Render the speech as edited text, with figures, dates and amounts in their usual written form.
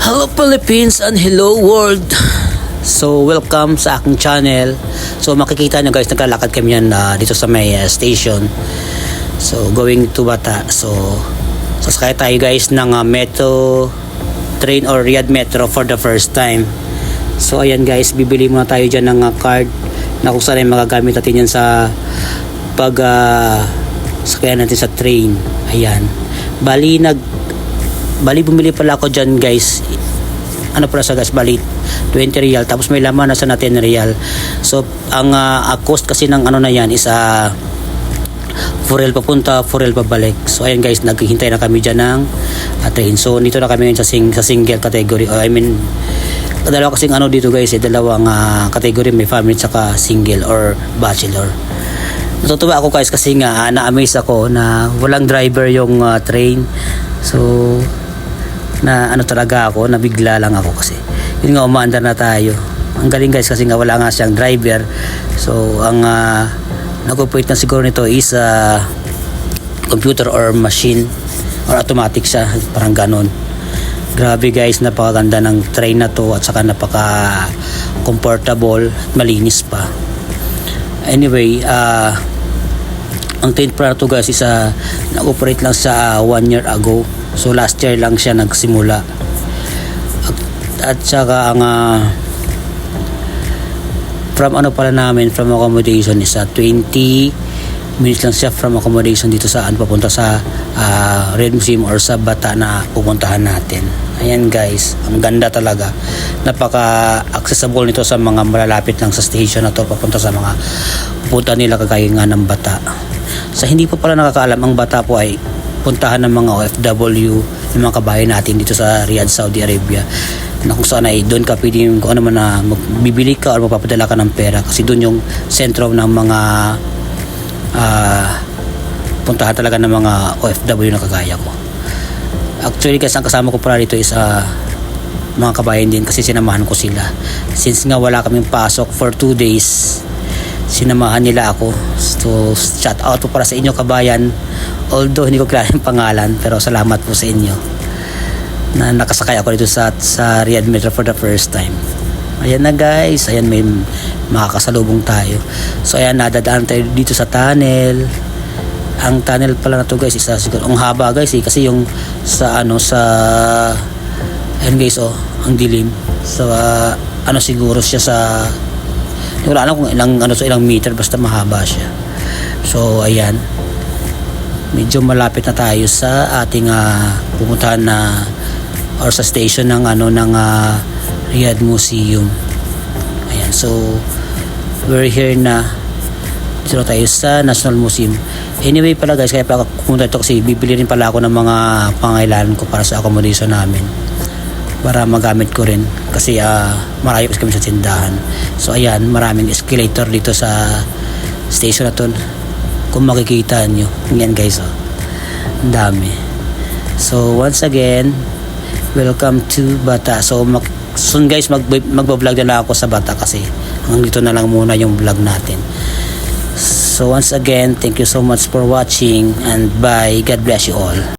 Hello Philippines and hello world. So welcome sa aking channel. So makikita nyo guys, naglalakad kami yan dito sa may station. So going to Bata. So sasakay tayo guys ng metro train or Riyadh Metro for the first time. So ayan guys, bibili muna tayo dyan ng card na kung saan ay magagamit natin yan sa pag sakayan natin sa train. Ayan. Bali bumili pala ako dyan guys. Ano pala sa gas, bali 20 real, tapos may laman na sa 10 real. So ang cost kasi ng ano na yan is 4 real papunta, 4 real pabalik. So ayan guys, naghihintay na kami dyan ng train. So dito na kami ngayon sa single category, I mean dalawa kasing ano dito guys, dalawang category, may family saka single or bachelor. Natutuwa ako guys kasi nga na-amaze ako na walang driver yung train. So na ano talaga ako, nabigla lang ako kasi yun nga, umaandar na tayo. Ang galing guys kasi nga wala nga siyang driver. So ang nag-operate na siguro nito is computer or machine or automatic siya, parang ganon. Grabe guys, napakaganda ng train na to at saka napaka comfortable at malinis pa. Anyway, ang train pala to guys is nag-operate lang sa 1 year ago. So last year lang siya nagsimula. At saka ang from ano pala namin, from accommodation is 20 minutes lang siya from accommodation dito sa papunta sa Red Museum or sa Bata na pupuntahan natin. Ayan guys, ang ganda talaga. Napaka-accessible nito sa mga malalapit lang sa station na to papunta sa mga pupunta nila kagaya nga ng Bata. Sa hindi pa pala nakakaalam, ang Bata po ay puntahan ng mga OFW, ng mga kabayan natin dito sa Riyadh, Saudi Arabia, na kung saan ay doon ka pwede kung ano man na magbibili ka o magpapadala ka ng pera kasi doon yung sentro ng mga puntahan talaga ng mga OFW na kagaya ko. Actually kasi ang kasama ko pala dito is mga kabayan din kasi sinamahan ko sila. Since nga wala kaming pasok for 2 days, sinamahan nila ako. So shout out po para sa inyo kabayan, although hindi ko kilala yung pangalan, pero salamat po sa inyo na nakasakay ako dito sa Riyadh Metro for the first time. Ayan na guys, ayan may makakasalubong tayo. So ayan, nadadaan tayo dito sa tunnel. Ang tunnel pala na to guys is siguro ang haba guys kasi yung sa ayan guys, ang dilim. So ano siguro siya sa, wala alam kung ilang meter, basta mahaba siya. So ayan, medyo malapit na tayo sa ating pupuntahan na or sa station ng Riyadh Museum. Ayan, so we're here na. Dito tayo sa National Museum. Anyway pala guys, kaya pala pumunta ito kasi bibili rin pala ako ng mga pangailangan ko para sa accommodation namin, para magamit ko rin kasi malayo kasi kami sa tindahan. So ayan, maraming escalator dito sa station na to, kung makikita nyo. Yan guys, ang dami. So once again, welcome to Bata. So soon guys, magbablog na lang ako sa Bata kasi hanggang dito na lang muna yung vlog natin. So once again, thank you so much for watching and bye. God bless you all.